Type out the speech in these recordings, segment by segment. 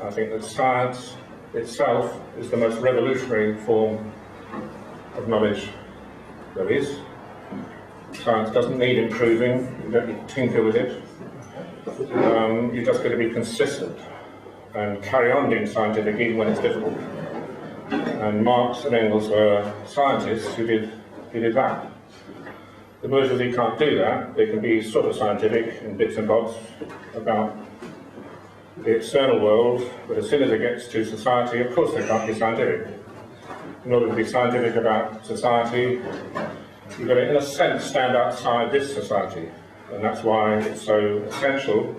I think that science itself is the most revolutionary form of knowledge there is. Science doesn't need improving, you don't need to tinker with it. You've just got to be consistent and carry on being scientific even when it's difficult. And Marx and Engels were scientists who did that. The bourgeoisie can't do that. They can be sort of scientific in bits and bobs about the external world, but as soon as it gets to society, of course they can't be scientific. In order to be scientific about society, you've got to, in a sense, stand outside this society. And that's why it's so essential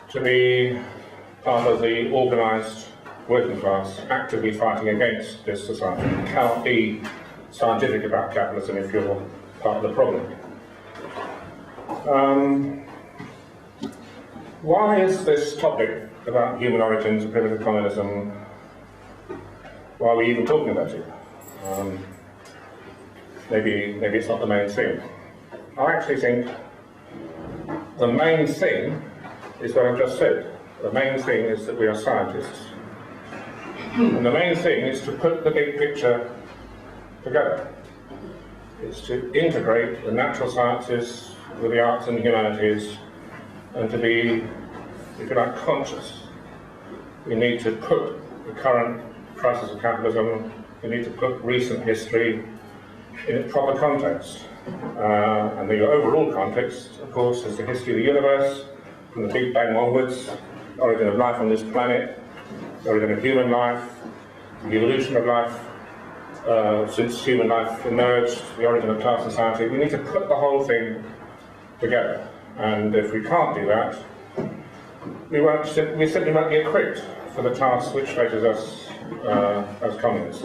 to be part of the organised working class, actively fighting against this society. You cannot be scientific about capitalism if you're part of the problem. Why is this topic about human origins and primitive communism, why are we even talking about it? Maybe it's not the main thing. I actually think the main thing is what I've just said. The main thing is that we are scientists. And the main thing is to put the big picture together. It's to integrate the natural sciences with the arts and humanities and to be, if you like, conscious. We need to put the current crisis of capitalism, we need to put recent history in its proper context. And the overall context, of course, is the history of the universe, from the Big Bang onwards, the origin of life on this planet, the origin of human life, the evolution of life since human life emerged, the origin of class society. We need to put the whole thing together. And if we can't do that, we simply won't be equipped for the task which faces us as communists.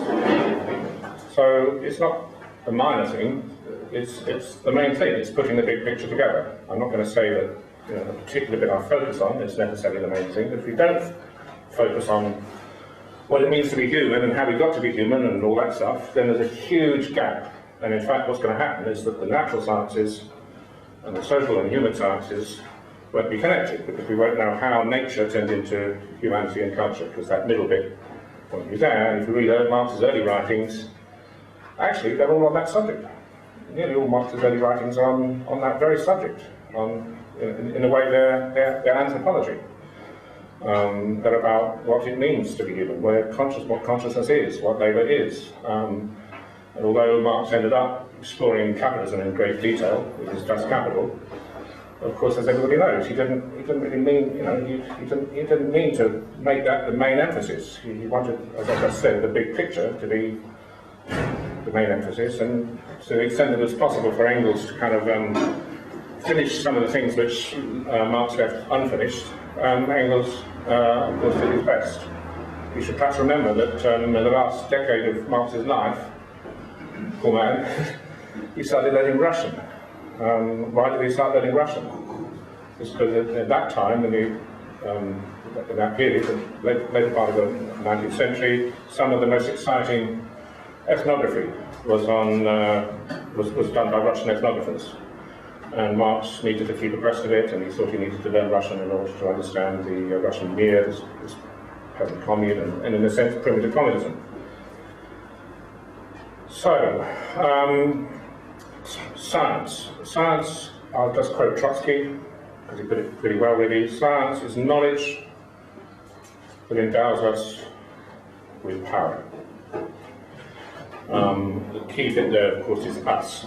So it's not a minor thing, it's the main thing, it's putting the big picture together. I'm not going to say that the particular bit I focus on is necessarily the main thing, but if we don't focus on what it means to be human and how we got to be human and all that stuff, then there's a huge gap. And in fact what's going to happen is that the natural sciences and the social and human sciences won't be connected, because we won't know how nature turned into humanity and culture, because that middle bit won't be there. And if you read Marx's early writings, actually they're all on that subject. Nearly all Marx's early writings are on that very subject. In a way they're anthropology. They're about what it means to be human, what consciousness is, what labour is. And although Marx ended up exploring capitalism in great detail with his Das Kapital, of course, as everybody knows, he didn't really mean, he didn't mean to make that the main emphasis. He wanted, as I just said, the big picture to be the main emphasis, and to the extent that it was possible for Engels to kind of finish some of the things which Marx left unfinished, Engels, of course, did his best. You should perhaps remember that in the last decade of Marx's life, poor man, he started learning Russian. Why did he start learning Russian? It's because at that time, in that period, the later part of the 19th century, some of the most exciting ethnography was done by Russian ethnographers. And Marx needed to keep abreast of it, and he thought he needed to learn Russian in order to understand the Russian Mir, this peasant commune, and in a sense, primitive communism. So, science. Science, I'll just quote Trotsky, because he put it pretty well really. Science is knowledge that endows us with power. The key bit there, of course, is us.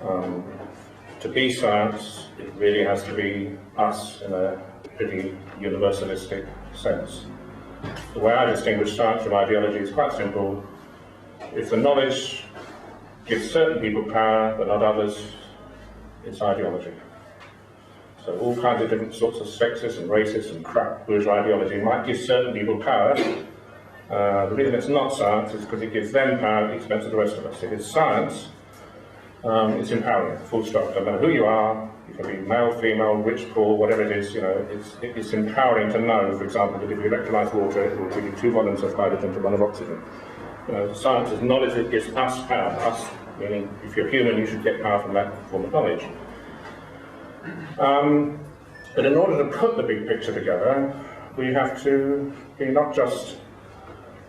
To be science, it really has to be us in a pretty universalistic sense. The way I distinguish science from ideology is quite simple. If the knowledge gives certain people power but not others, it's ideology. So all kinds of different sorts of sexist and racist and crap bourgeois ideology might give certain people power. The reason it's not science is because it gives them power at the expense of the rest of us. If it's science, it's empowering, full stop. No matter who you are, you can be male, female, rich, poor, whatever it is, it's empowering to know, for example, that if you electrolyze water, it will give you 2 volumes of hydrogen to 1 of oxygen. Science is knowledge that gives us power. Us, meaning if you're human, you should get power from that form of knowledge. But in order to put the big picture together, we have to be not just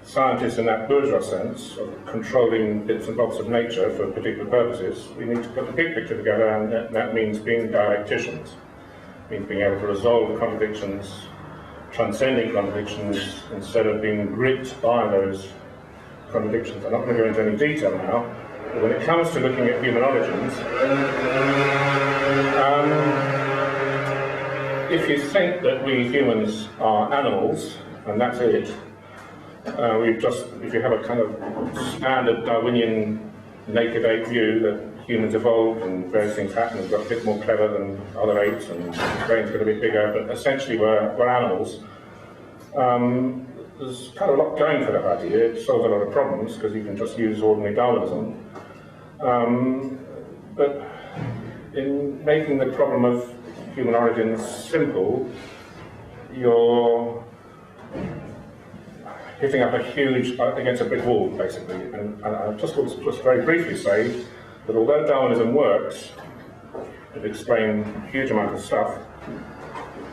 scientists in that bourgeois sense of controlling bits and bobs of nature for particular purposes. We need to put the big picture together, and that means being dialecticians. It means being able to resolve contradictions, transcending contradictions, instead of being gripped by those contradictions. I'm not going to go into any detail now, but when it comes to looking at human origins, if you think that we humans are animals, and that's it, if you have a kind of standard Darwinian naked ape view that humans evolved and various things happen and got a bit more clever than other apes and brains got a bit bigger, but essentially we're animals, there's kind of a lot going for that idea. It solves a lot of problems because you can just use ordinary Darwinism. But in making the problem of human origins simple, you're hitting up a huge, against a brick wall, basically. And I just want to just very briefly say that although Darwinism works, it explains a huge amount of stuff,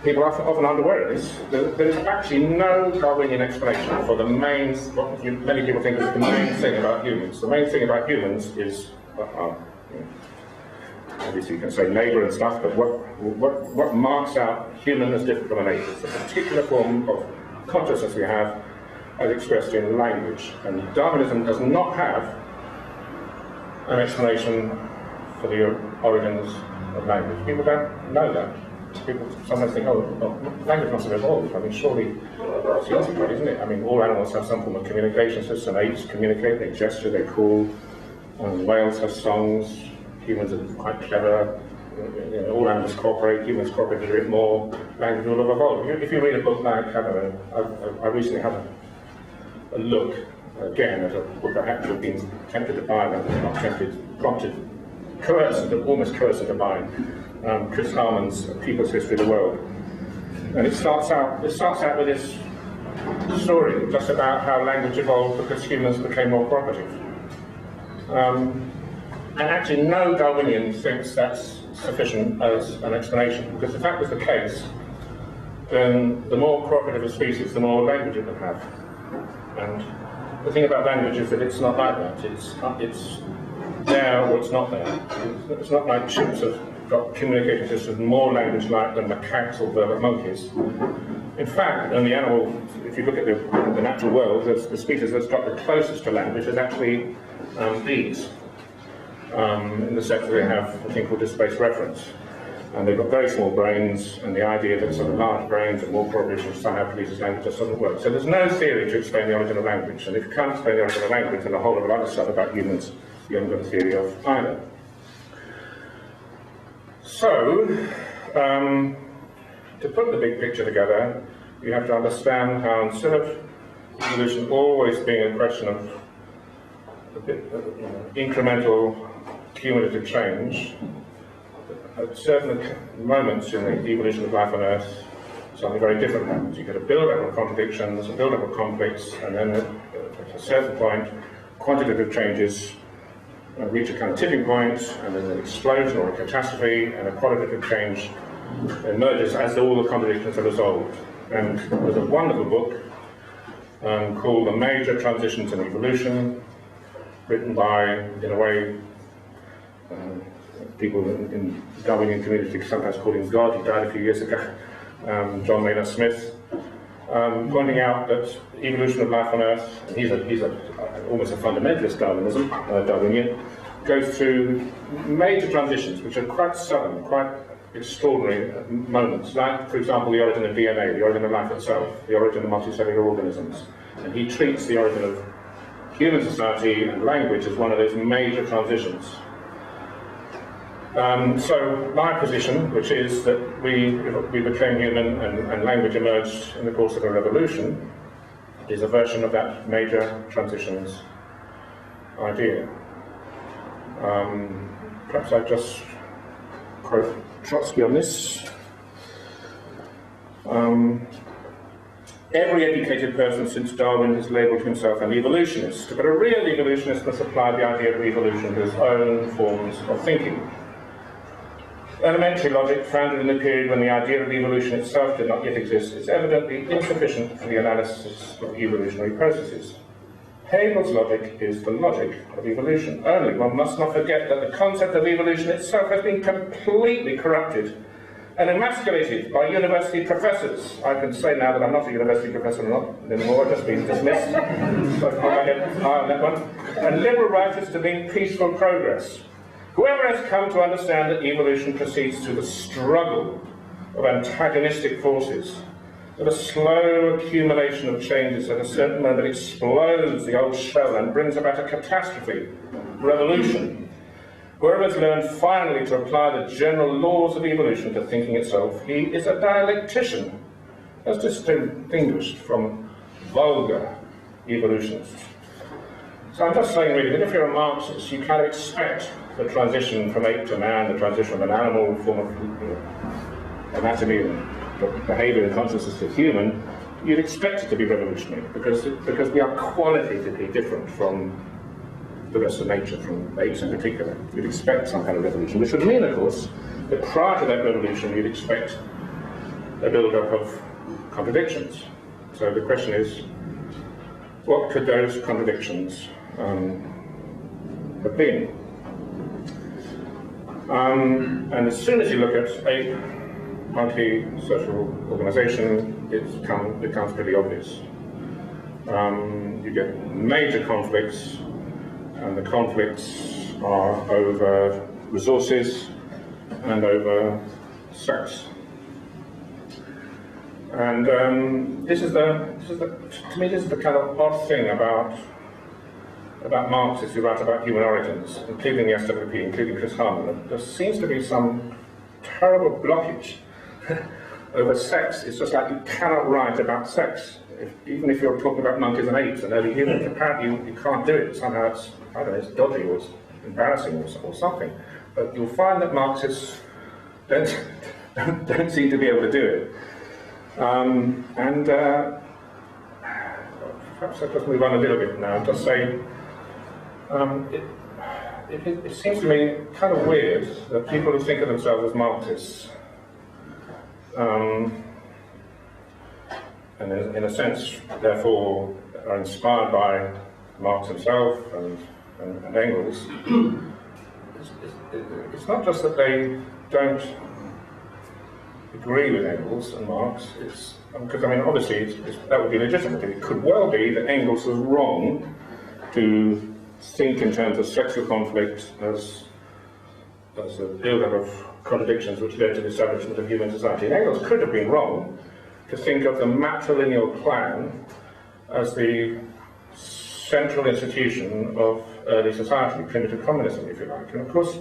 people are often unaware of this. There is actually no Darwinian explanation for the main, what many people think is the main thing about humans. The main thing about humans is, obviously you can say neighbour and stuff, but what marks out human as different from an ape is the particular form of consciousness we have as expressed in language. And Darwinism does not have an explanation for the origins of language. People don't know that. People sometimes think, oh, language must have evolved. I mean, surely it's the opposite, isn't it? I mean, all animals have some form of communication system. Apes communicate, they gesture, they call. Whales have songs. Humans are quite clever. You know, all animals cooperate. Humans cooperate a bit more. Language will have evolved. If you read a book like, I don't know, I recently had a look again at a book I had been tempted to buy, not tempted, prompted, coerced, almost coerced to buy. Chris Harman's People's History of the World, and it starts out with this story just about how language evolved because humans became more cooperative. And actually, no Darwinian thinks that's sufficient as an explanation, because if that was the case, then the more cooperative a species, the more language it would have. And the thing about language is that it's not like that. It's there or it's not there. It's not like chimps have got communicating systems more language-like than macaques or vervet monkeys. In fact, in the animal, if you look at the natural world, the species that's got the closest to language is actually bees, in the sense that they have a thing called displaced reference. And they've got very small brains, and the idea that sort of large brains and more cooperative somehow produces language just doesn't work. So there's no theory to explain the origin of language, and if you can't explain the origin of language and a whole lot of other stuff about humans, you haven't got a theory of either. So, to put the big picture together, you have to understand how instead of evolution always being a question of incremental cumulative change, at certain moments in the evolution of life on Earth, something very different happens. You get a build-up of contradictions, a build-up of conflicts, and then at a certain point, quantitative changes reach a kind of tipping point, and then an explosion or a catastrophe, and a qualitative change emerges as all the contradictions are resolved. And there's a wonderful book called The Major Transitions in Evolution, written by, in a way, people in the Darwinian community sometimes call him God. He died a few years ago, John Maynard Smith, pointing out that evolution of life on Earth, and he's almost a fundamentalist Darwinian, goes through major transitions which are quite sudden, quite extraordinary moments, like, for example, the origin of DNA, the origin of life itself, the origin of multicellular organisms. And he treats the origin of human society and language as one of those major transitions. So my position, which is that we became human and language emerged in the course of a revolution, is a version of that major transitions idea. Perhaps I just quote Trotsky on this. Every educated person since Darwin has labelled himself an evolutionist, but a real evolutionist must apply the idea of evolution to his own forms of thinking. elementary logic founded in the period when the idea of evolution itself did not yet exist is evidently insufficient for the analysis of evolutionary processes. Hegel's logic is the logic of evolution. Only one must not forget that the concept of evolution itself has been completely corrupted and emasculated by university professors. I can say now that I'm not a university professor anymore, I've just been dismissed. So I'll get an eye on that one. And liberal writers to mean peaceful progress. Whoever has come to understand that evolution proceeds through the struggle of antagonistic forces, that a slow accumulation of changes at a certain moment explodes the old shell and brings about a catastrophe, revolution. Whoever has learned finally to apply the general laws of evolution to thinking itself, he is a dialectician, as distinguished from vulgar evolutionists. So I'm just saying really that if you're a Marxist, you kind of expect the transition from ape to man, the transition from an animal form of anatomy and behaviour and consciousness to human, you'd expect it to be revolutionary because we are qualitatively different from the rest of nature, from apes in particular. You'd expect some kind of revolution, which would mean, of course, that prior to that revolution you'd expect a build-up of contradictions. So the question is, what could those contradictions have been? And as soon as you look at a monkey social organisation, it becomes pretty obvious. You get major conflicts, and the conflicts are over resources and over sex. And to me, this is the kind of odd thing about Marxists who write about human origins, including the SWP, including Chris Harman. There seems to be some terrible blockage over sex. It's just like you cannot write about sex. Even if you're talking about monkeys and apes and early humans, apparently you can't do it. Somehow it's, I don't know, it's dodgy or it's embarrassing or something. But you'll find that Marxists don't seem to be able to do it. Perhaps I'll just move on a little bit now and just say, it seems to me kind of weird that people who think of themselves as Marxists, and in a sense, therefore, are inspired by Marx himself and Engels. It's not just that they don't agree with Engels and Marx, because I mean, obviously, that would be legitimate. It could well be that Engels was wrong to think in terms of sexual conflict as a build-up of contradictions which led to the establishment of human society. And Engels could have been wrong to think of the matrilineal plan as the central institution of early society, primitive communism, if you like. And of course,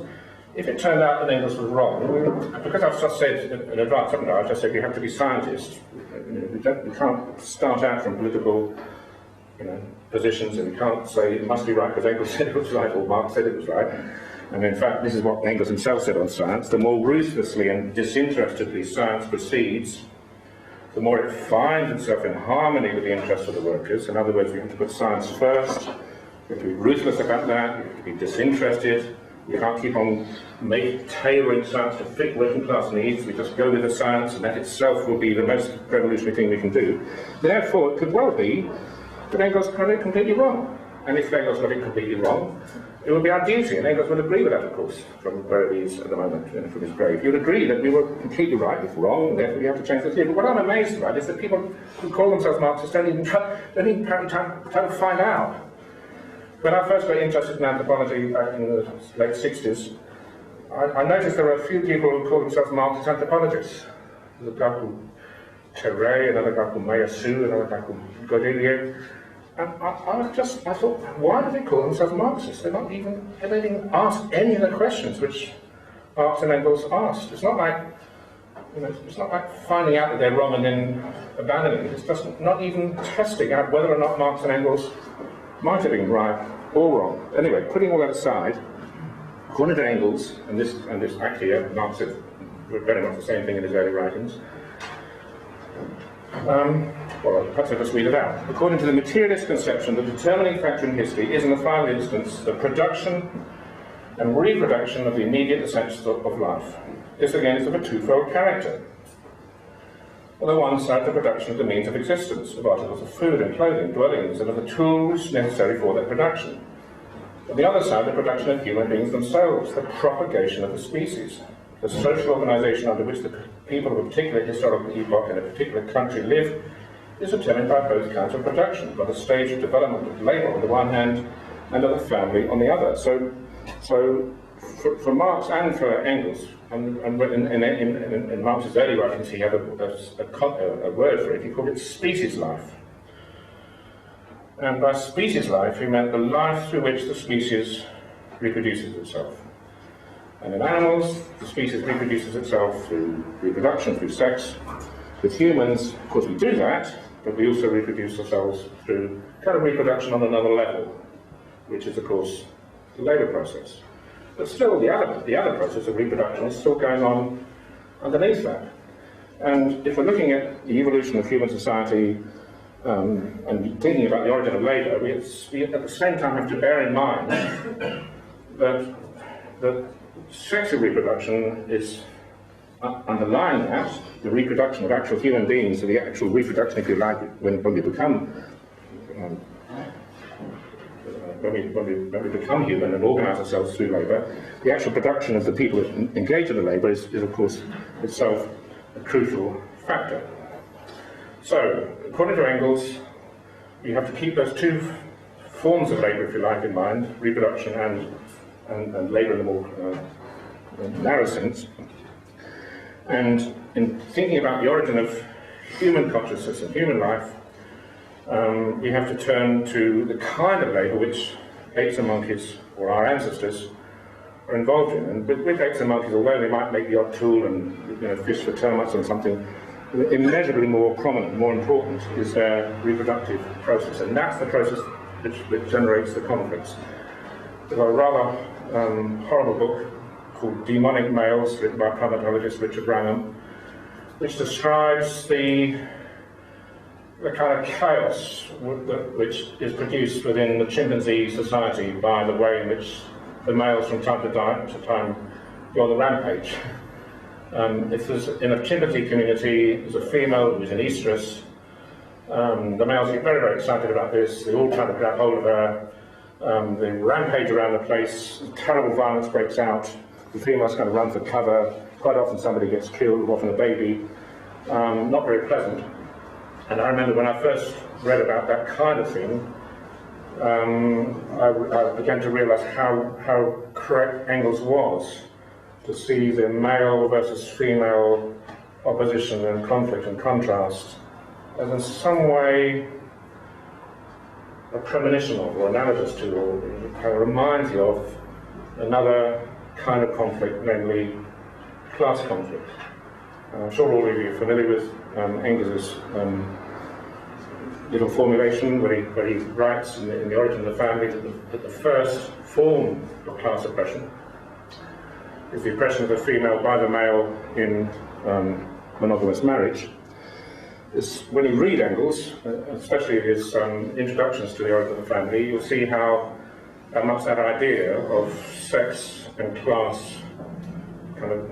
if it turned out that Engels was wrong, because I've just said in advance, haven't I? I've just said you have to be scientists. You can't start out from political positions, and you can't say it must be right because Engels said it was right or Marx said it was right. And in fact, this is what Engels himself said on science: the more ruthlessly and disinterestedly science proceeds, the more it finds itself in harmony with the interests of the workers. In other words, we have to put science first, we have to be ruthless about that, we have to be disinterested, we can't keep on tailoring science to fit working class needs, we just go with the science, and that itself will be the most revolutionary thing we can do. Therefore, it could well be that Engels got it completely wrong. And if Engels got it completely wrong, it would be our duty, and Engels would agree with that, of course, from where he is at the moment, from his grave. He would agree that we were completely right, if wrong, and therefore we have to change the theory. But what I'm amazed about is that people who call themselves Marxists don't even try to find out. When I first got interested in anthropology back in the late 60s, I noticed there were a few people who called themselves Marxist anthropologists. There's a guy called Terray, another guy called Mayasu, another guy called Godelier. And I thought, why do they call themselves Marxists? They don't even ask any of the questions which Marx and Engels asked. It's not like, it's not like finding out that they're wrong and then abandoning it. It's just not even testing out whether or not Marx and Engels might have been right or wrong. Anyway, putting all that aside, according to Engels, and this actually Marx said very much the same thing in his early writings. Well, perhaps I'll just read it out. According to the materialist conception, the determining factor in history is, in the final instance, the production and reproduction of the immediate essentials of life. this again is of a twofold character. On the one side, the production of the means of existence, of articles of food and clothing, dwellings, and of the tools necessary for their production. On the other side, the production of human beings themselves, the propagation of the species, the social organisation under which the people of a particular historical epoch in a particular country live is determined by both kinds of production, by the stage of development of labour on the one hand, and of the family on the other. So for Marx and for Engels, and in Marx's early writings, he had a word for it. He called it species life. And by species life, he meant the life through which the species reproduces itself. And in animals, the species reproduces itself through reproduction, through sex. With humans, of course, we do that, but we also reproduce ourselves through kind of reproduction on another level, which is, of course, the labour process. But still, the other process of reproduction is still going on underneath that. And if we're looking at the evolution of human society and thinking about the origin of labour, we at the same time have to bear in mind that sexual reproduction is underlying that, the reproduction of actual human beings, or the actual reproduction, if you like, when we become human and organise ourselves through labour, the actual production of the people engaged in the labour is of course itself a crucial factor. So, according to Engels, you have to keep those two forms of labour, if you like, in mind, reproduction and labour in the more narrow sense. And in thinking about the origin of human consciousness and human life, we have to turn to the kind of labour which apes and monkeys, or our ancestors, are involved in. And with apes and monkeys, although they might make the odd tool and fish for termites and something, immeasurably more prominent, more important, is their reproductive process. And that's the process which generates the conflicts. There's a rather horrible book called Demonic Males, written by primatologist Richard Wrangham, which describes the kind of chaos which is produced within the chimpanzee society by the way in which the males from time to time go on the rampage. If there's, in a chimpanzee community, there's a female who's an estrus, the males get very, very excited about this, they all try to grab hold of her, they rampage around the place, terrible violence breaks out, the females kind of run for cover, quite often somebody gets killed, often a baby, not very pleasant. And I remember when I first read about that kind of thing, I began to realise how correct Engels was to see the male versus female opposition and conflict and contrast as in some way a premonition of, or analogous to, or kind of reminds you of another kind of conflict, namely class conflict. I'm sure all of you are familiar with Engels' little formulation where he writes in the Origin of the Family that the first form of class oppression is the oppression of the female by the male in monogamous marriage. When you read Engels, especially his introductions to the Origin of the Family, you'll see how much that idea of sex and class kind of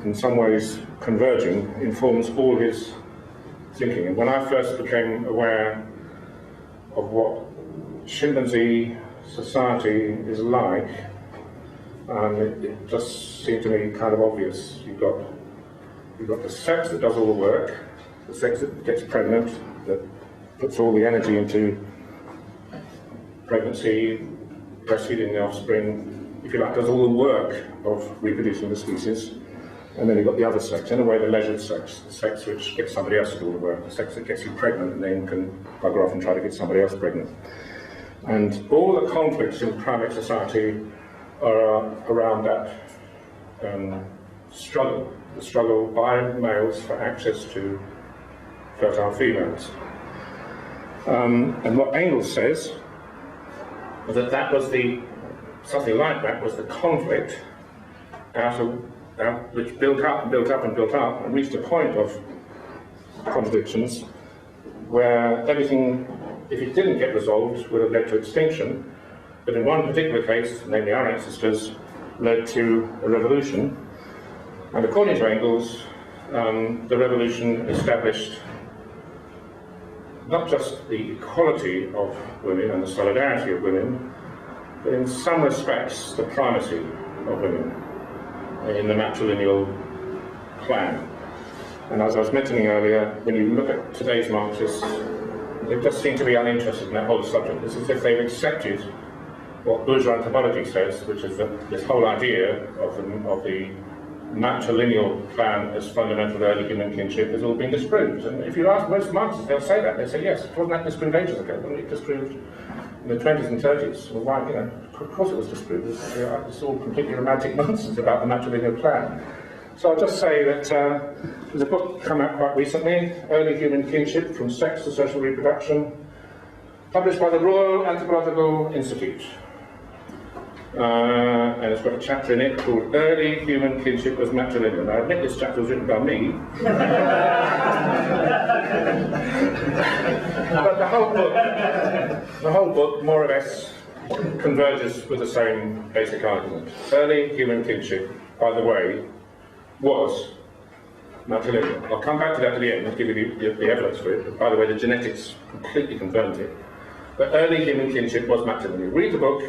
in some ways converging informs all his thinking. And when I first became aware of what chimpanzee society is like, it just seemed to me kind of obvious. You've got the sex that does all the work, the sex that gets pregnant, that puts all the energy into pregnancy, breastfeeding the offspring, if you like, does all the work of reproducing the species. And then you've got the other sex, in a way the leisured sex, the sex which gets somebody else to do all the work, the sex that gets you pregnant and then can bugger off and try to get somebody else pregnant. And all the conflicts in primate society are around that struggle, the struggle by males for access to fertile females. And what Engels says was that was something like that was the conflict which built up and built up and built up and reached a point of contradictions where everything, if it didn't get resolved, would have led to extinction. But in one particular case, namely our ancestors, led to a revolution. And according to Engels, the revolution established not just the equality of women and the solidarity of women, but in some respects the primacy of women in the matrilineal plan. And as I was mentioning earlier, when you look at today's Marxists, they just seem to be uninterested in that whole subject. It's as if they've accepted what bourgeois anthropology says, which is that this whole idea of the matrilineal plan as fundamental to early human kinship has all been disproved. And if you ask most Marxists, they'll say that. They'll say, yes, wasn't that disproved ages ago? Wasn't it disproved in the 20s and 30s? Well, why, of course it was disproved. It's all completely romantic nonsense about the matrilineal plan. So I'll just say that there's a book come out quite recently, Early Human Kinship, From Sex to Social Reproduction, published by the Royal Anthropological Institute. And it's got a chapter in it called Early Human Kinship as Matrilineal. Now, I admit this chapter was written by me. But the whole book more or less converges with the same basic argument. Early human kinship, by the way, was matrilineal. I'll come back to that at the end and give you the evidence for it. But by the way, the genetics completely confirms it. But early human kinship was matrilineal. Read the book.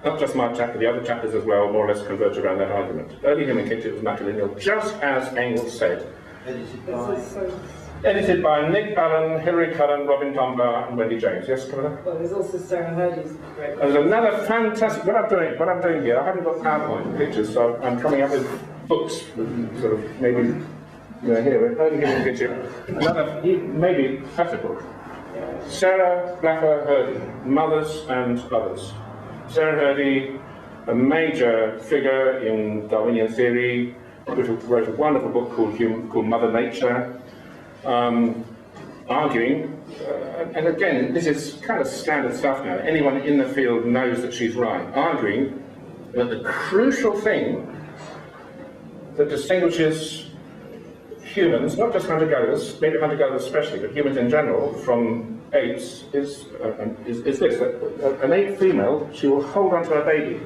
Not just my chapter, the other chapters as well, more or less converge around that argument. Early human kinship was matrilineal, just as Engels said. Edited by Nick Allen, Hilary Cullen, Robin Dunbar, and Wendy James. Yes, Camilla? Well, there's also Sarah Hurdy's great. There's another fantastic. What I'm doing here, I haven't got PowerPoint pictures, so I'm coming up with books, sort of maybe here. Early human kinship. Another maybe better book. Sarah Blaffer Hurdy, Mothers and Others. Sarah Hurdy, a major figure in Darwinian theory, wrote a wonderful book called Mother Nature, arguing, and again, this is kind of standard stuff now, anyone in the field knows that she's right, arguing that the crucial thing that distinguishes humans, not just hunter-gatherers, maybe hunter-gatherers especially, but humans in general, from apes is this, that an ape female, she will hold onto her baby,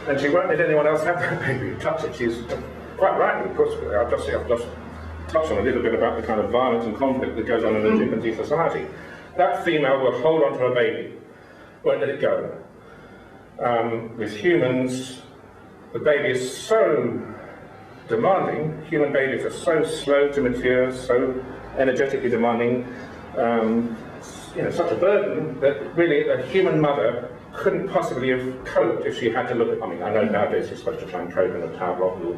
and she won't let anyone else have that baby, touch it. She's quite rightly, of course. I've just touched on a little bit about the kind of violence and conflict that goes on in a chimpanzee society. That female will hold onto her baby, won't let it go. With humans, the baby is so demanding, human babies are so slow to mature, so energetically demanding, such a burden that really a human mother couldn't possibly have coped if she had to look at. I mean, I know nowadays you're supposed to try and cope in a tower block, you'll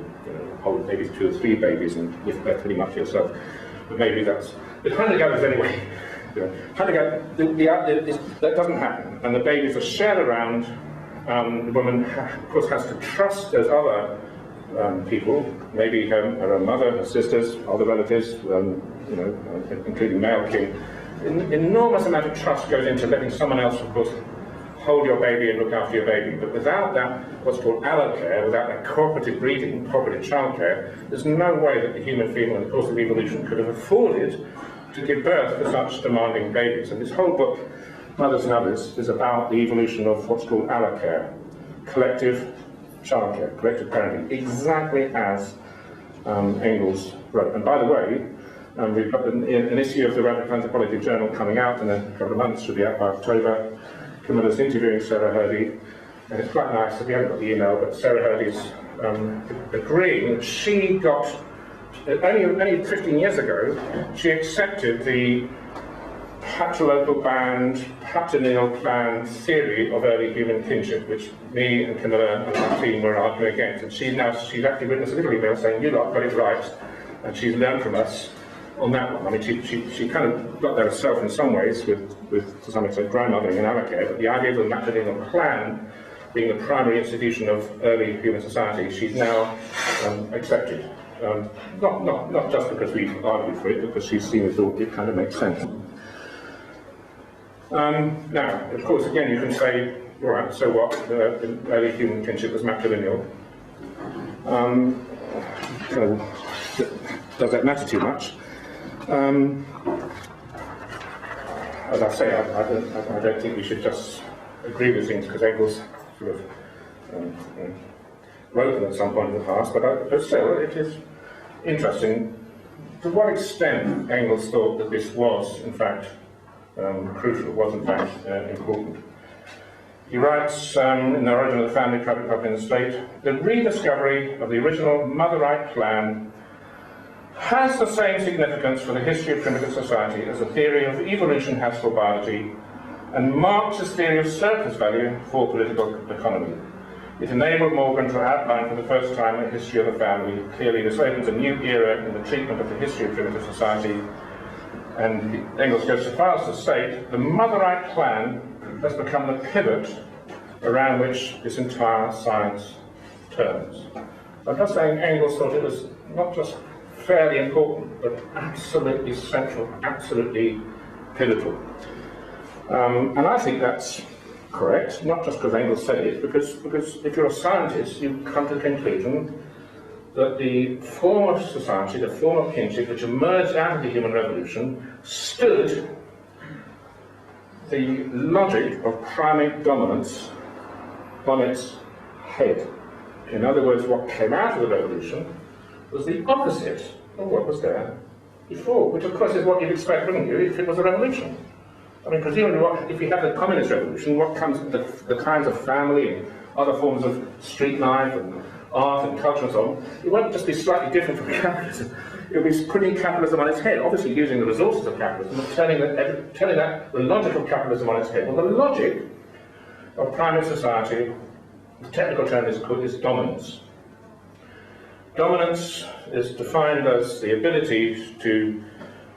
hold maybe 2 or 3 babies and live there pretty much yourself. But maybe that's. But hunter-gatherers anyway. Hunter-gatherers, that doesn't happen, and the babies are shared around. The woman, of course, has to trust those other people, maybe her mother, her sisters, other relatives, including male kin. An enormous amount of trust goes into letting someone else, of course, hold your baby and look after your baby. But without that, what's called allocare, without that cooperative breeding, cooperative childcare, there's no way that the human female in the course of evolution could have afforded to give birth to such demanding babies. And this whole book, Mothers and Others, is about the evolution of what's called allocare, collective childcare, collective parenting, exactly as Engels wrote. And by the way, we've got an issue of the Radical Anthropology Journal coming out in a couple of months, should be out by October. Camilla's interviewing Sarah Hurdy, and it's quite nice, we haven't got the email, but Sarah Hurdy's agreeing that she got, only 15 years ago, she accepted the patrilocal band, patrilineal plan theory of early human kinship, which me and Camilla and our team were arguing against. And she's actually written us a little email saying, you lot got it right, and she's learned from us on that one. I mean, she kind of got there herself in some ways with to some extent grandmothering and allocare, but the idea of the matrilineal plan being the primary institution of early human society, she's now accepted. Not just because we've argued for it, because she's seen it kind of makes sense. Now, of course, again, you can say, all right, so what? The early human kinship was matrilineal. Does that matter too much? As I say, I don't think we should just agree with things because Engels sort wrote them at some point in the past, but still, it is interesting to what extent Engels thought that this was, in fact, crucial, was, in fact, important. He writes in The Origin of the Family, Tragic Public in the State, the rediscovery of the original mother right plan has the same significance for the history of primitive society as the theory of evolution has for biology, and Marx's theory of surplus value for political economy. It enabled Morgan to outline for the first time a history of the family. Clearly, this opens a new era in the treatment of the history of primitive society, and Engels goes so far as to state the mother right plan has become the pivot around which this entire science turns. I'm just saying Engels thought it was not just fairly important, but absolutely central, absolutely pivotal. And I think that's correct, not just because Engels said it, because if you're a scientist, you come to the conclusion that the form of society, the form of kinship, which emerged out of the human revolution, stood the logic of primate dominance on its head. In other words, what came out of the revolution was the opposite of what was there before, which of course is what you'd expect, wouldn't you, if it was a revolution? I mean, presumably, if you have the communist revolution, what comes, the kinds of family and other forms of street life and art and culture and so on, it won't just be slightly different from capitalism. It'll be putting capitalism on its head, obviously using the resources of capitalism, and turning the logic of capitalism on its head. Well, the logic of primate society, the technical term is dominance. Dominance is defined as the ability to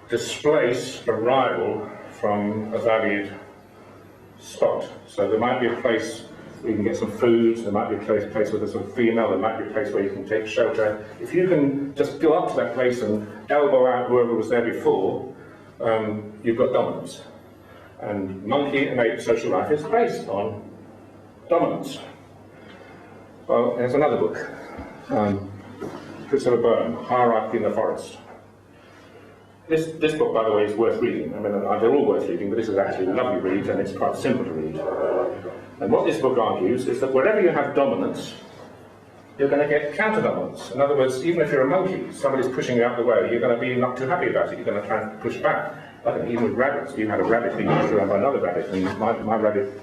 displace a rival from a valued spot. So there might be a place where you can get some food, there might be a place where there's a female, there might be a place where you can take shelter. If you can just go up to that place and elbow out whoever was there before, you've got dominance. And monkey and ape social life is based on dominance. Well, there's another book, Christopher Byrne, Hierarchy in the Forest. This book, by the way, is worth reading. I mean, they're all worth reading, but this is actually a lovely read, and it's quite simple to read. And what this book argues is that wherever you have dominance, you're going to get counter-dominance. In other words, even if you're a monkey, somebody's pushing you out the way, you're going to be not too happy about it. You're going to try and push back. I think even with rabbits, you had a rabbit being pushed around by another rabbit, and my rabbit,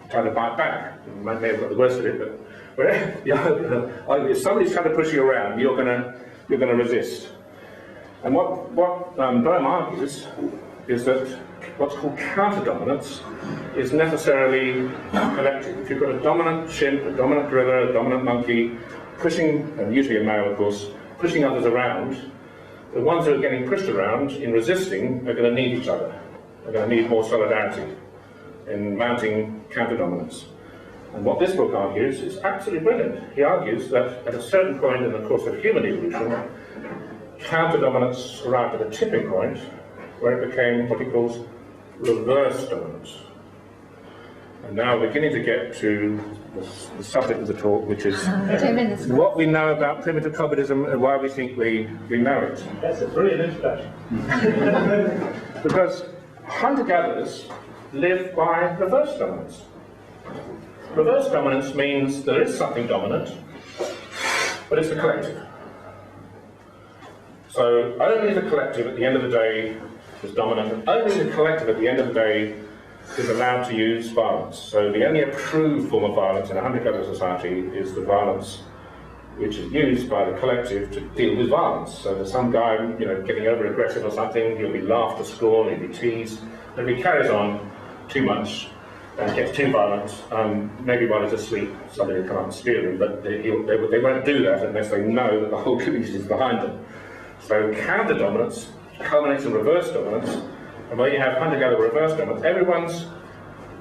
tried to bite back. You may have got the worst of it, but wherever, if somebody's trying to push you around, you're going to resist. And what Byrne argues is that what's called counter-dominance is necessarily collective. If you've got a dominant chimp, a dominant gorilla, a dominant monkey, pushing, and usually a male of course, pushing others around, the ones who are getting pushed around in resisting are going to need each other. They're going to need more solidarity in mounting counter-dominance. And what this book argues is absolutely brilliant. He argues that at a certain point in the course of human evolution, counter-dominance arrived at a tipping point where it became what he calls reverse dominance. And now we're beginning to get to the subject of the talk, which is what we know about primitive communism and why we think we know it. That's a brilliant introduction. Because hunter-gatherers live by reverse dominance. Reverse dominance means there is something dominant, but it's the collective. So only the collective at the end of the day is dominant, and only the collective at the end of the day is allowed to use violence. So the only approved form of violence in a hunter-gatherer society is the violence which is used by the collective to deal with violence. So there's some guy, getting over-aggressive or something, he'll be laughed to scorn, he'll be teased. But if he carries on too much and gets too violent, maybe while he's asleep, somebody will come up and steal him, but they won't do that unless they know that the whole community is behind them. So counter-dominance culminates in reverse dominance, and where you have hunter-gatherer reverse dominance, everyone's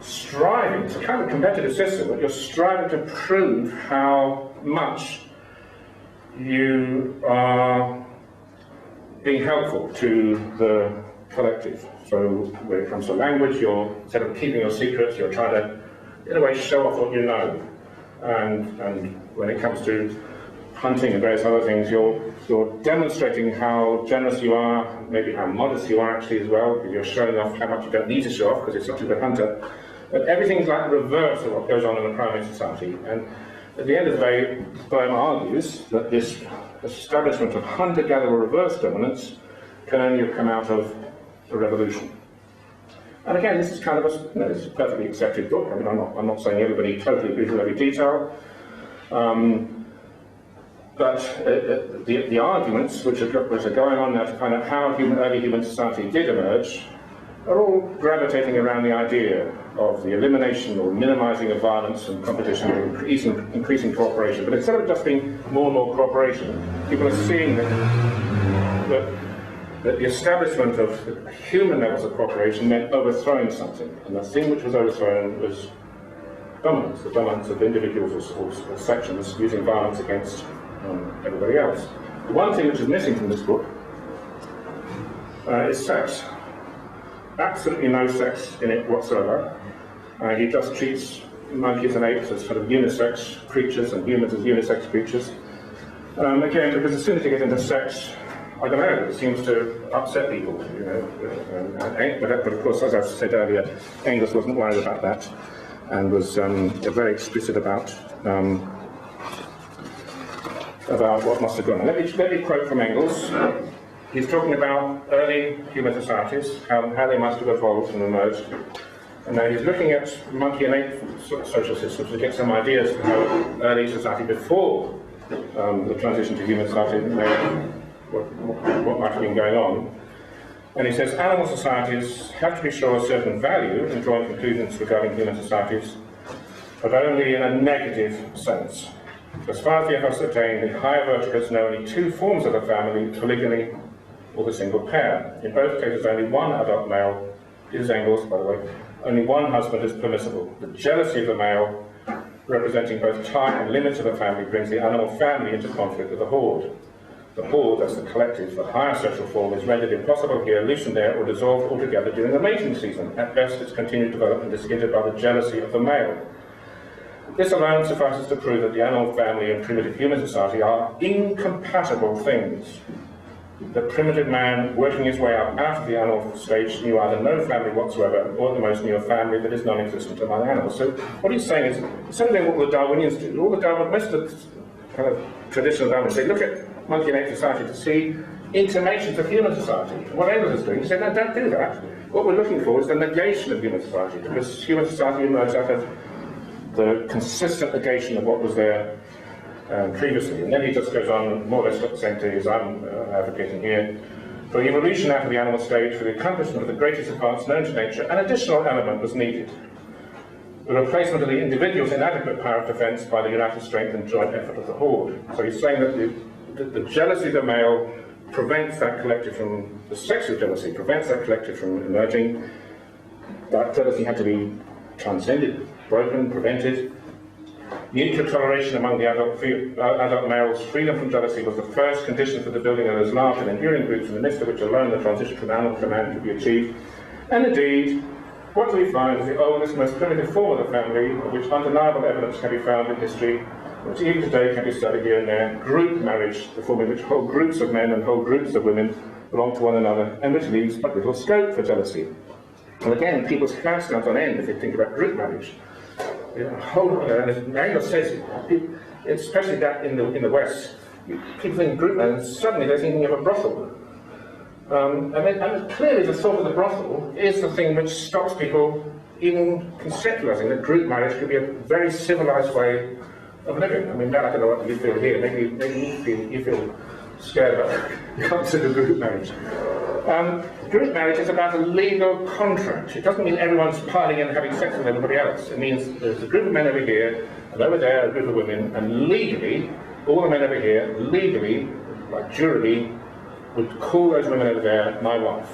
striving, it's a kind of competitive system, but you're striving to prove how much you are being helpful to the collective. So when it comes to language, instead of keeping your secrets, you're trying to, in a way, show off what you know. And when it comes to hunting and various other things, you're demonstrating how generous you are, maybe how modest you are actually as well, because you're showing off how much you don't need to show off because you're such a good hunter. But everything's like the reverse of what goes on in a primate society. And at the end of the day, Boehm argues that this establishment of hunter-gatherer reverse dominance can only have come out of the revolution. And again, this is kind of this is a perfectly accepted book. I mean, I'm not saying everybody totally agrees with every detail. But the arguments which are going on now to find out how early human society did emerge are all gravitating around the idea of the elimination or minimizing of violence and competition, or increasing cooperation. But instead of just being more and more cooperation, people are seeing that the establishment of human levels of cooperation meant overthrowing something. And the thing which was overthrown was dominance, the dominance of individuals or sections using violence against everybody else. The one thing which is missing from this book is sex. Absolutely no sex in it whatsoever. He just treats monkeys and apes as sort of unisex creatures and humans as unisex creatures. Again, because as soon as you get into sex, I don't know, it seems to upset people, you know. But of course, as I said earlier, Engels wasn't worried about that and was very explicit about what must have gone on. Let me quote from Engels. He's talking about early human societies, how they must have evolved and emerged. And now he's looking at monkey and ape social systems to get some ideas of how early society before the transition to human society, what might have been going on. And he says, animal societies have to be sure of certain value in drawing conclusions regarding human societies, but only in a negative sense. As far as we have ascertained, the higher vertebrates know only two forms of the family, polygamy or the single pair. In both cases, only one adult male, this is Engels, by the way, only one husband is permissible. The jealousy of the male, representing both tie and limits of the family, brings the animal family into conflict with the horde. The horde, as the collective, the higher social form, is rendered impossible here, loosened there, or dissolved altogether during the mating season. At best, its continued development is hindered by the jealousy of the male. This alone suffices to prove that the animal family and primitive human society are incompatible things. The primitive man, working his way up out of the animal stage, knew either no family whatsoever, or at the most knew a family that is non-existent among animals. So what he's saying is, instead of doing what the Darwinians do, most of the kind of traditional Darwinians, they look at monkey and ape society to see intimations of human society. And what Engels is doing, he said, no, don't do that. What we're looking for is the negation of human society, because human society emerged out of the consistent negation of what was there previously. And then he just goes on more or less what the same thing as I'm advocating here. For evolution out of the animal stage, for the accomplishment of the greatest advance known to nature, an additional element was needed. The replacement of the individual's inadequate power of defence by the united strength and joint effort of the horde. So he's saying that the jealousy of the male prevents that collective from, the sexual jealousy prevents that collective from emerging. That jealousy had to be transcended, broken, prevented. Mutual toleration among the adult males, freedom from jealousy, was the first condition for the building of those large and enduring groups in the midst of which alone the transition from animal to man could be achieved. And indeed, what do we find is the oldest, most primitive form of the family, of which undeniable evidence can be found in history, which even today can be studied here and there, group marriage, the form in which whole groups of men and whole groups of women belong to one another, and which leaves but little scope for jealousy. And again, people's hair stands on end if you think about group marriage. And Engels says, especially that in the West, people think group marriage, and suddenly they're thinking of a brothel. And clearly the thought of the brothel is the thing which stops people even conceptualizing that group marriage could be a very civilized way of living. I mean, I don't know what you feel here. Maybe you feel scared about the concept of group marriage. Group marriage is about a legal contract. It doesn't mean everyone's piling in and having sex with everybody else. It means there's a group of men over here, and over there a group of women, and legally, all the men over here, legally, like jurily, would call those women over there my wife.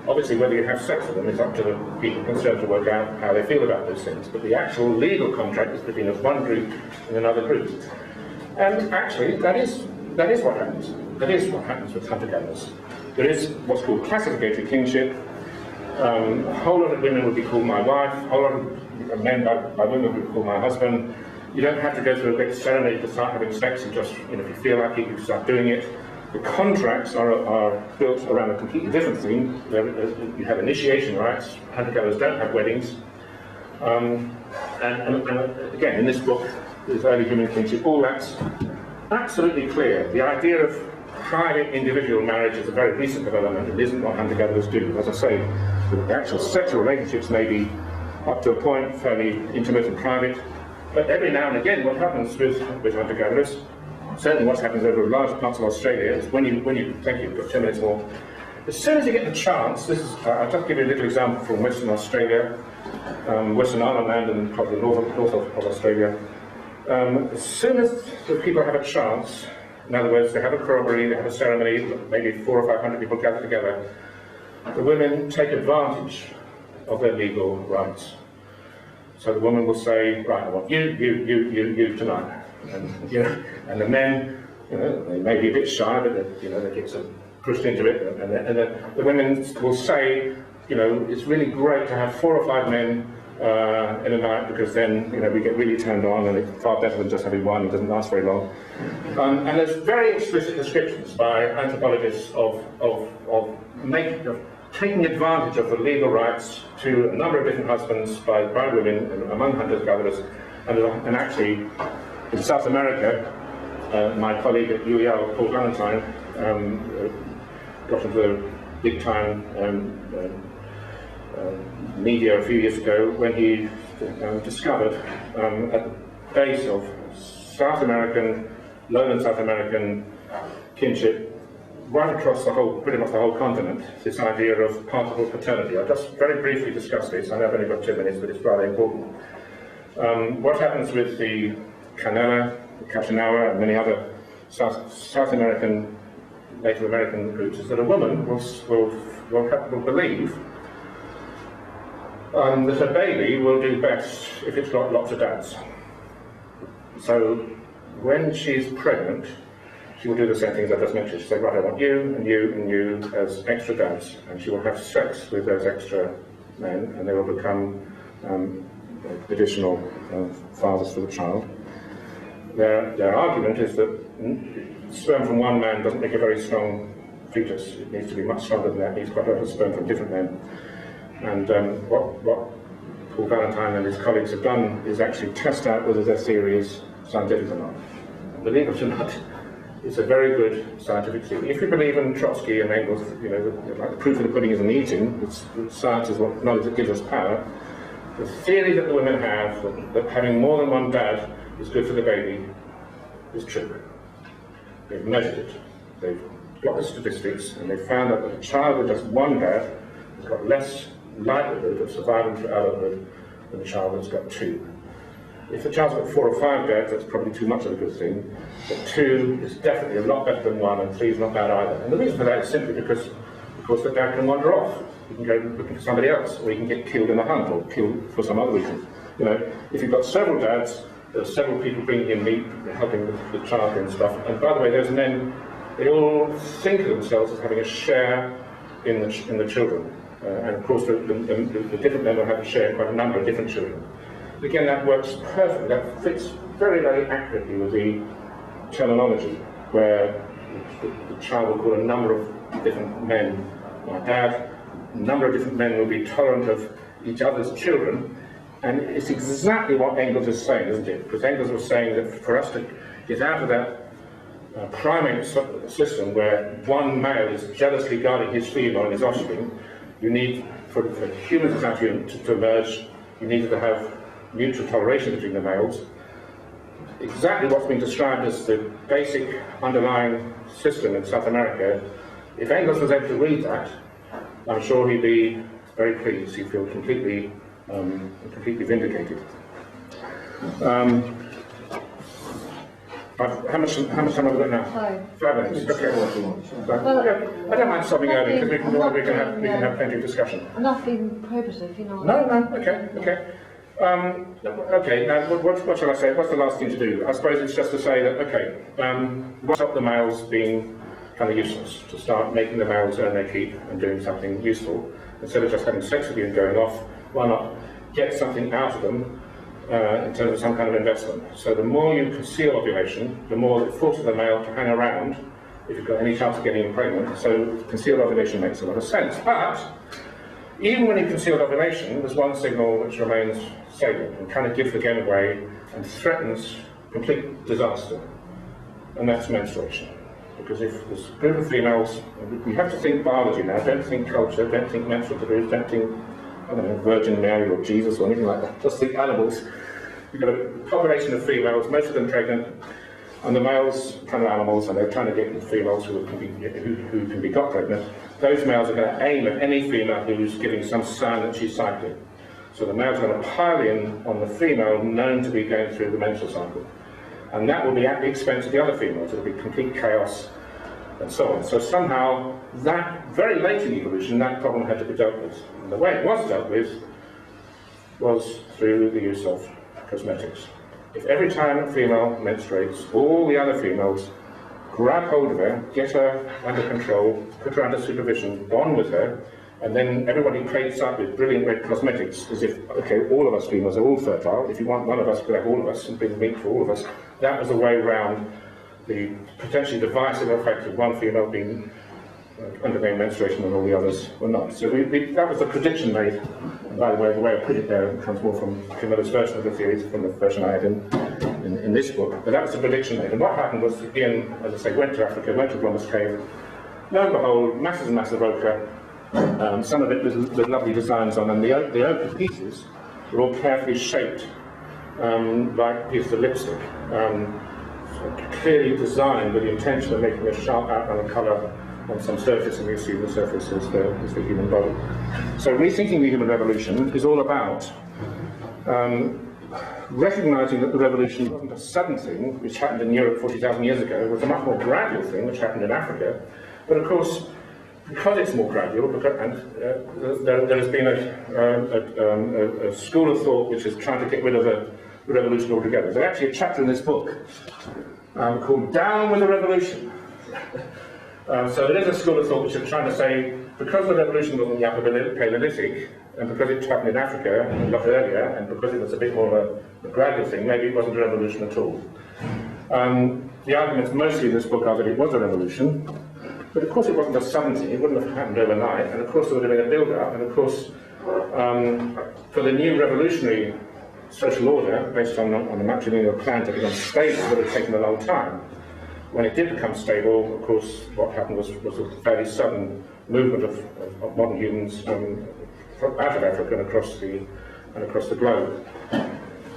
Obviously, whether you have sex with them is up to the people concerned to work out how they feel about those things. But the actual legal contract is between one group and another group. And actually, that is what happens. That is what happens with hunter-gatherers. There is what's called classificatory kinship. A whole lot of women would be called my wife. A whole lot of men by women would be called my husband. You don't have to go through a big ceremony to start having sex. You just, if you feel like it, you start doing it. The contracts are built around a completely different theme. You have initiation rights. Hunter-gatherers don't have weddings. And again, in this book, this early human kinship, all that's absolutely clear. The idea of private individual marriage is a very recent development. It isn't what hunter-gatherers do. As I say, the actual sexual relationships may be up to a point fairly intimate and private, but every now and again what happens with hunter-gatherers, certainly what happens over large parts of Australia, is when you thank you, we've got 10 minutes more, as soon as you get the chance, this is, I'll just give you a little example from Western Australia, Western Island land and probably north of Australia. As soon as the people have a chance, in other words, they have a corroboree, they have a ceremony, maybe 400 or 500 people gather together, the women take advantage of their legal rights. So the woman will say, right, I want you tonight. And, and the men, they may be a bit shy, but they get sort of pushed into it. And the women will say, it's really great to have 4 or 5 men in a night, because then we get really turned on, and it's far better than just having one. It doesn't last very long. And there's very explicit descriptions by anthropologists of taking advantage of the legal rights to a number of different husbands by women among hunters-gatherers, and actually in South America, my colleague at UEL, Paul Valentine, got into the big-time media a few years ago when he discovered at the base of lowland South American kinship, right across pretty much the whole continent, this idea of particle paternity. I'll just very briefly discuss this. I know I've only got 2 minutes, but it's rather important. What happens with the Canela, the Cachanawa, and many other South American, Native American groups is that a woman will believe that a baby will do best if it's got lots of dads. So when she's pregnant, she will do the same things I just mentioned. She'll say, right, I want you and you and you as extra dads, and she will have sex with those extra men, and they will become additional fathers for the child. Their argument is that sperm from one man doesn't make a very strong fetus. It needs to be much stronger than that. It needs quite a lot of sperm from different men. And what Paul Valentine and his colleagues have done is actually test out whether their theory is scientific or not. And believe it or not, it's a very good scientific theory. If you believe in Trotsky and Engels, like the proof of the pudding is in the eating, science is what knowledge that gives us power. The theory that the women have, that having more than one dad is good for the baby, is true. They've measured it. They've got the statistics, and they've found that a child with just one dad has got less likelihood of surviving through adulthood than a child that's got 2. If the child's got 4 or 5 dads, that's probably too much of a good thing. But 2 is definitely a lot better than 1, and 3 is not bad either. And the reason for that is simply because, of course, the dad can wander off. He can go looking for somebody else, or he can get killed in the hunt, or killed for some other reason. If you've got several dads, there's several people bringing in meat, helping the child and stuff. And by the way, those men, they all think of themselves as having a share in the children. And of course, the different men will have a share in quite a number of different children. Again, that works perfectly. That fits very, very accurately with the terminology, where the child will call a number of different men my dad. A number of different men will be tolerant of each other's children. And it's exactly what Engels is saying, isn't it? Because Engels was saying that for us to get out of that primate system where one male is jealously guarding his female and his offspring, you need, for human society to emerge, you needed to have mutual toleration between the males. Exactly what's been described as the basic underlying system in South America, if Engels was able to read that, I'm sure he'd be very pleased. He'd feel completely vindicated. How much time have we got now? 5 minutes. Okay. I don't mind stopping early because we can have plenty of discussion. I'm not being prohibitive, No. Okay. Okay. Now, what shall I say? What's the last thing to do? I suppose it's just to say that what's up the males being kind of useless, to start making the males earn their keep and doing something useful instead of just having sex with you and going off. Why not get something out of them in terms of some kind of investment? So the more you conceal ovulation, the more it forces the male to hang around if you've got any chance of getting him pregnant. So concealed ovulation makes a lot of sense. But even when you conceal ovulation, there's one signal which remains salient and kind of gives the game away and threatens complete disaster. And that's menstruation. Because if there's a group of females, we have to think biology now, don't think culture, don't think menstrual degrees, don't think, I don't know, Virgin Mary or Jesus or anything like that, just think animals. You've got a population of females, most of them pregnant, and the males, kind of animals, and they're trying to get the females who can be got pregnant. Those males are going to aim at any female who's giving some sign that she's cycling. So the males are going to pile in on the female known to be going through the menstrual cycle. And that will be at the expense of the other females. It'll be complete chaos and so on. So somehow, that very late in evolution, that problem had to be dealt with. And the way it was dealt with was through the use of cosmetics. If every time a female menstruates, all the other females grab hold of her, get her under control, put her under supervision, bond with her, and then everybody plates up with brilliant red cosmetics as if, okay, all of us females are all fertile. If you want one of us, grab all of us and bring meat for all of us. That was the way around the potentially divisive effect of one female being undergoing menstruation and all the others were not. So that was the prediction made. And by the way I put it there, it comes more from Camilla's version of the theory, from the version I had in this book. But that was the prediction made. And what happened was, again, as I say, went to Africa, went to Blombus Cave. Lo and behold, masses and masses of ochre. Some of it with lovely designs on, and the ochre pieces were all carefully shaped like pieces of lipstick, clearly designed with the intention of making a sharp outline of colour on some surface, and you see the surface is the human body. So rethinking the human revolution is all about recognising that the revolution wasn't a sudden thing, which happened in Europe 40,000 years ago. It was a much more gradual thing, which happened in Africa. But of course, because it's more gradual, and there has been a school of thought which is trying to get rid of the revolution altogether. There's actually a chapter in this book called Down with the Revolution. So it is a school of thought which is trying to say, because the revolution was in the Upper Paleolithic, and because it happened in Africa a lot earlier, and because it was a bit more of a gradual thing, maybe it wasn't a revolution at all. The arguments mostly in this book are that it was a revolution, but of course it wasn't a sudden thing, it wouldn't have happened overnight, and of course there would have been a build-up, and of course for the new revolutionary social order, based on the matrilineal plan to become stable, would have taken a long time. When it did become stable, of course, what happened was a fairly sudden movement of modern humans out of Africa and across the globe.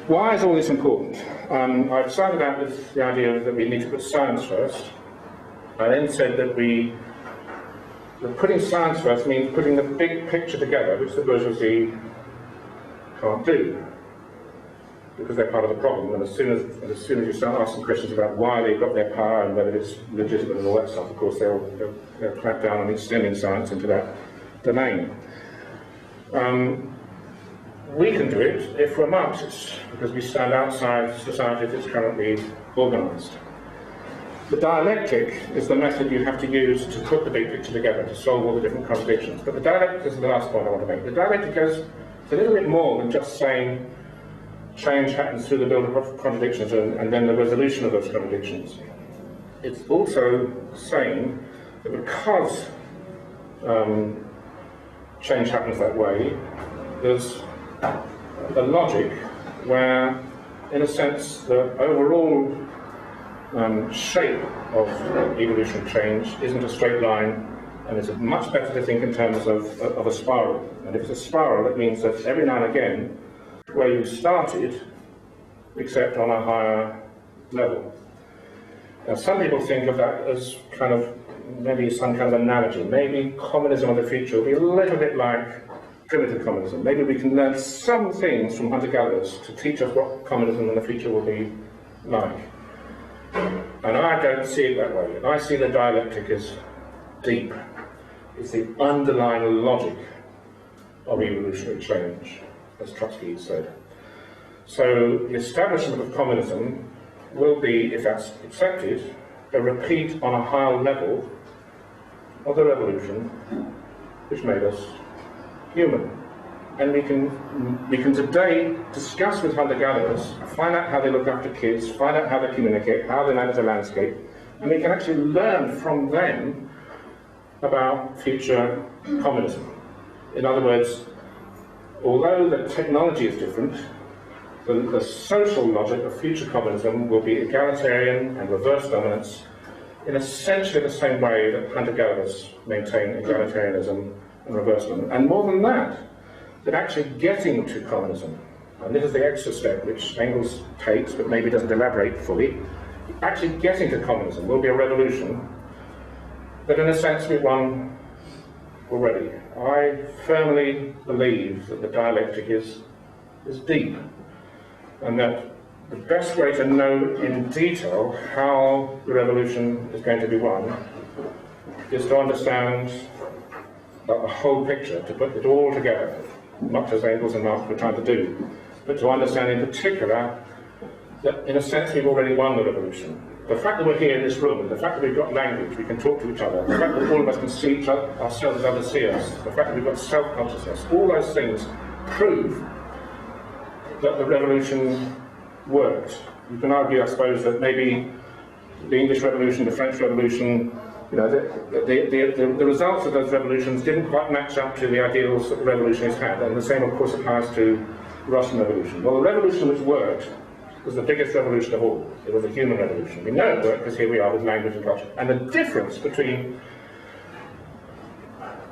Why is all this important? I've started out with the idea that we need to put science first. I then said that putting science first means putting the big picture together, which the bourgeoisie can't do, because they're part of the problem. And as soon as you start asking questions about why they've got their power and whether it's legitimate and all that stuff, of course they'll clamp down on extending science into that domain. We can do it if we're Marxists, because we stand outside society that's currently organised. The dialectic is the method you have to use to put the big picture together, to solve all the different contradictions. But the dialectic is the last point I want to make. The dialectic goes a little bit more than just saying change happens through the build-up of contradictions and then the resolution of those contradictions. It's also saying that because change happens that way, there's a logic where, in a sense, the overall shape of evolutionary change isn't a straight line, and it's much better to think in terms of a spiral. And if it's a spiral, it means that every now and again, where you started, except on a higher level. Now, some people think of that as kind of maybe some kind of analogy. Maybe communism of the future will be a little bit like primitive communism. Maybe we can learn some things from hunter-gatherers to teach us what communism in the future will be like. And I don't see it that way. I see the dialectic as deep. It's the underlying logic of evolutionary change, as Trotsky said. So the establishment of communism will be, if that's accepted, a repeat on a higher level of the revolution which made us human. And we can today discuss with hunter-gatherers, find out how they look after kids, find out how they communicate, how they manage the landscape, and we can actually learn from them about future communism. In other words, although the technology is different, the social logic of future communism will be egalitarian and reverse dominance in essentially the same way that hunter-gatherers maintain egalitarianism and reverse dominance. And more than that actually getting to communism, and this is the extra step which Engels takes but maybe doesn't elaborate fully, actually getting to communism will be a revolution that in a sense we've won already. I firmly believe that the dialectic is deep, and that the best way to know in detail how the revolution is going to be won is to understand the whole picture, to put it all together, not as Engels and Marx were trying to do, but to understand in particular that in a sense we've already won the revolution. The fact that we're here in this room, the fact that we've got language, we can talk to each other, the fact that all of us can see each other, ourselves as others see us, the fact that we've got self-consciousness, all those things prove that the revolution worked. You can argue, I suppose, that maybe the English Revolution, the French Revolution, you know, the results of those revolutions didn't quite match up to the ideals that the revolutionists had, and the same, of course, applies to the Russian Revolution. Well, the revolution which worked was the biggest revolution of all. It was a human revolution. We know it worked because here we are with language and culture. And the difference between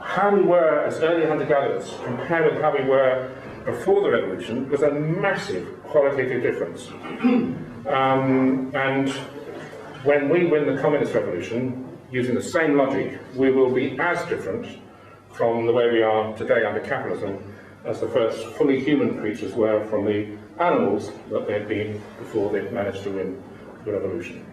how we were as early hunter-gatherers compared with how we were before the revolution was a massive qualitative difference. And when we win the communist revolution, using the same logic, we will be as different from the way we are today under capitalism as the first fully human creatures were from the animals that they had been before they managed to win the revolution.